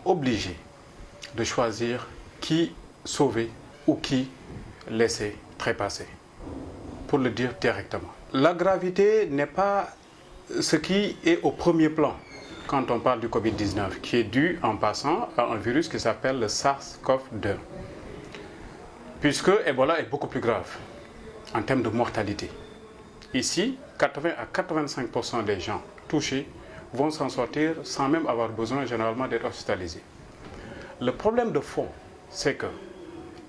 sont obligés de choisir qui sauver ou qui laisser trépasser, pour le dire directement. La gravité n'est pas ce qui est au premier plan quand on parle du Covid-19, qui est dû en passant à un virus qui s'appelle le SARS-CoV-2. Puisque Ebola est beaucoup plus grave en termes de mortalité. Ici, 80 à 85% des gens touchés vont s'en sortir sans même avoir besoin généralement d'être hospitalisés. Le problème de fond, c'est que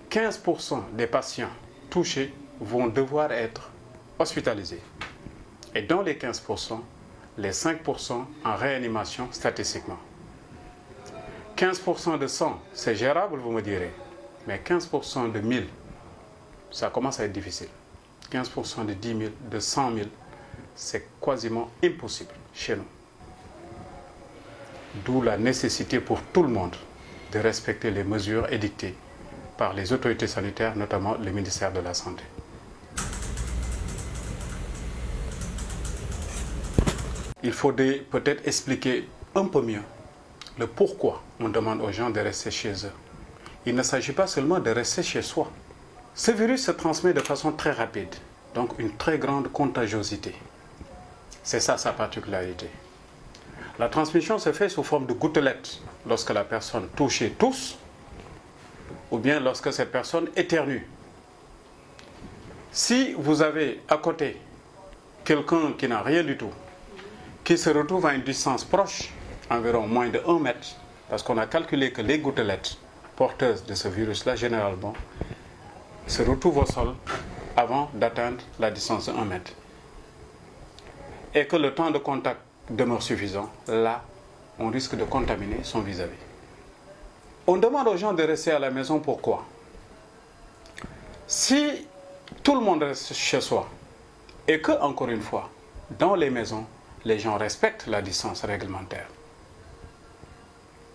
15% des patients touchés vont devoir être hospitalisés. Et dans les 15%, les 5% en réanimation statistiquement. 15% de 100, c'est gérable, vous me direz. Mais 15% de 1000, ça commence à être difficile. 15% de 10 000, de 100 000, c'est quasiment impossible chez nous. D'où la nécessité pour tout le monde de respecter les mesures édictées par les autorités sanitaires, notamment le ministère de la Santé. Il faudrait peut-être expliquer un peu mieux le pourquoi on demande aux gens de rester chez eux. Il ne s'agit pas seulement de rester chez soi. Ce virus se transmet de façon très rapide, donc une très grande contagiosité. C'est ça sa particularité. La transmission se fait sous forme de gouttelettes lorsque la personne touchée tousse ou bien lorsque cette personne éternue. Si vous avez à côté quelqu'un qui n'a rien du tout, qui se retrouve à une distance proche, environ moins de 1 mètre, parce qu'on a calculé que les gouttelettes porteuses de ce virus-là, généralement, se retrouvent au sol avant d'atteindre la distance de 1 mètre. Et que le temps de contact demeure suffisant, là, on risque de contaminer son vis-à-vis. On demande aux gens de rester à la maison, pourquoi? Si tout le monde reste chez soi, et que, encore une fois, dans les maisons, les gens respectent la distance réglementaire.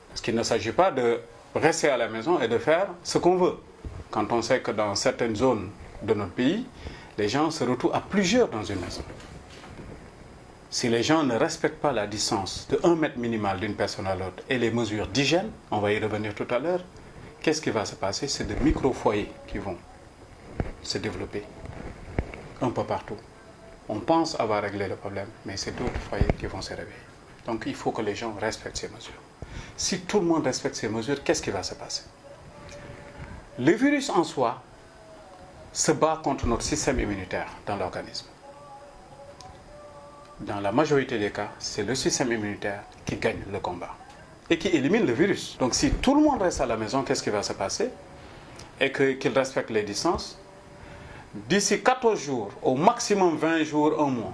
Parce qu'il ne s'agit pas de rester à la maison et de faire ce qu'on veut. Quand on sait que dans certaines zones de notre pays, les gens se retrouvent à plusieurs dans une maison. Si les gens ne respectent pas la distance de 1 mètre minimal d'une personne à l'autre et les mesures d'hygiène, on va y revenir tout à l'heure, qu'est-ce qui va se passer? C'est de micro-foyers qui vont se développer un peu partout. On pense avoir réglé le problème, mais c'est d'autres foyers qui vont se réveiller. Donc il faut que les gens respectent ces mesures. Si tout le monde respecte ces mesures, qu'est-ce qui va se passer? Le virus en soi se bat contre notre système immunitaire dans l'organisme. Dans la majorité des cas, c'est le système immunitaire qui gagne le combat et qui élimine le virus. Donc si tout le monde reste à la maison, qu'est-ce qui va se passer? Et qu'il respecte les distances. D'ici 14 jours, au maximum 20 jours, 1 mois,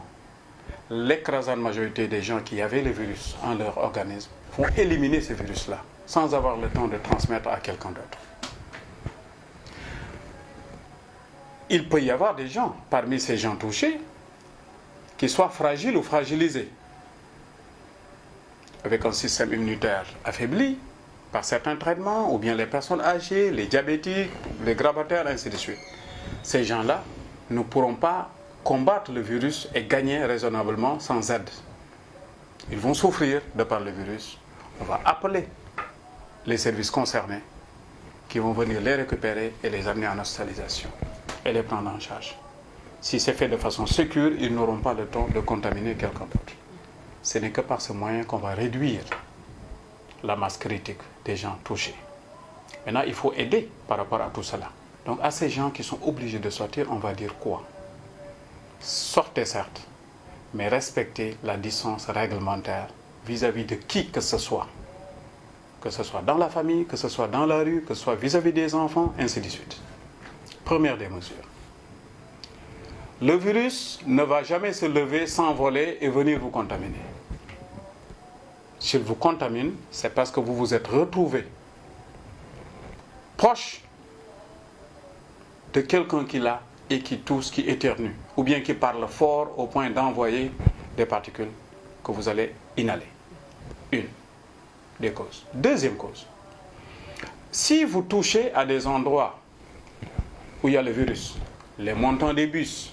l'écrasante majorité des gens qui avaient le virus en leur organisme vont éliminer ce virus-là, sans avoir le temps de transmettre à quelqu'un d'autre. Il peut y avoir des gens, parmi ces gens touchés, qui soient fragiles ou fragilisés, avec un système immunitaire affaibli par certains traitements, ou bien les personnes âgées, les diabétiques, les grabataires, ainsi de suite. Ces gens-là ne pourront pas combattre le virus et gagner raisonnablement sans aide. Ils vont souffrir de par le virus. On va appeler les services concernés qui vont venir les récupérer et les amener en hospitalisation et les prendre en charge. Si c'est fait de façon sécure, ils n'auront pas le temps de contaminer quelqu'un d'autre. Ce n'est que par ce moyen qu'on va réduire la masse critique des gens touchés. Maintenant, il faut aider par rapport à tout cela. Donc à ces gens qui sont obligés de sortir, on va dire quoi? Sortez certes, mais respectez la distance réglementaire vis-à-vis de qui que ce soit. Que ce soit dans la famille, que ce soit dans la rue, que ce soit vis-à-vis des enfants, ainsi de suite. Première des mesures. Le virus ne va jamais se lever, s'envoler et venir vous contaminer. S'il vous contamine, c'est parce que vous vous êtes retrouvé proche de quelqu'un qui l'a et qui tousse, qui éternue, ou bien qui parle fort au point d'envoyer des particules que vous allez inhaler. Une des causes. Deuxième cause. Si vous touchez à des endroits où il y a le virus, les montants des bus,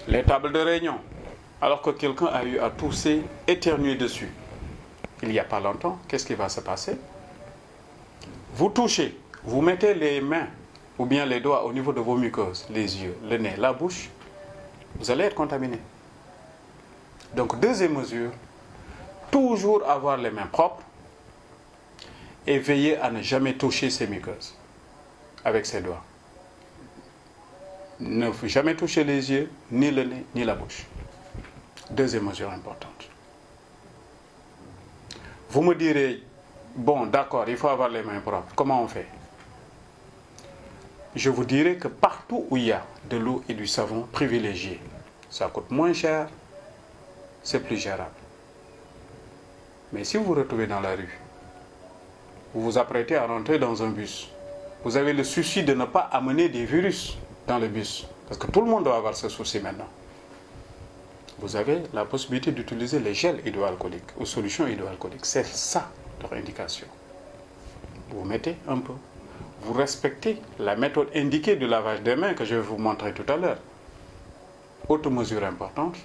les tables de réunion, alors que quelqu'un a eu à tousser, éternuer dessus, il n'y a pas longtemps, qu'est-ce qui va se passer? Vous touchez, vous mettez les mains ou bien les doigts au niveau de vos muqueuses, les yeux, le nez, la bouche, vous allez être contaminé. Donc, deuxième mesure, toujours avoir les mains propres et veiller à ne jamais toucher ces muqueuses avec ses doigts. Ne jamais toucher les yeux, ni le nez, ni la bouche. Deuxième mesure importante. Vous me direz, bon, d'accord, il faut avoir les mains propres. Comment on fait? Je vous dirai que partout où il y a de l'eau et du savon, privilégié. Ça coûte moins cher, c'est plus gérable. Mais si vous vous retrouvez dans la rue, vous vous apprêtez à rentrer dans un bus, vous avez le souci de ne pas amener des virus dans le bus, parce que tout le monde doit avoir ce souci maintenant. Vous avez la possibilité d'utiliser les gels hydroalcooliques ou solutions hydroalcooliques. C'est ça leur indication. Vous mettez un peu. Vous respectez la méthode indiquée du lavage des mains que je vais vous montrer tout à l'heure. Autre mesure importante,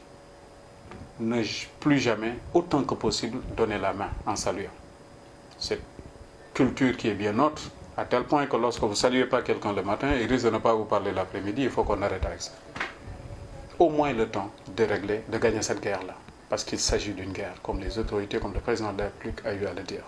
ne plus jamais, autant que possible, donner la main en saluant. Cette culture qui est bien nôtre, à tel point que lorsque vous ne saluez pas quelqu'un le matin, il risque de ne pas vous parler l'après-midi, il faut qu'on arrête avec ça. Au moins le temps de régler, de gagner cette guerre-là. Parce qu'il s'agit d'une guerre, comme les autorités, comme le président de la République a eu à le dire.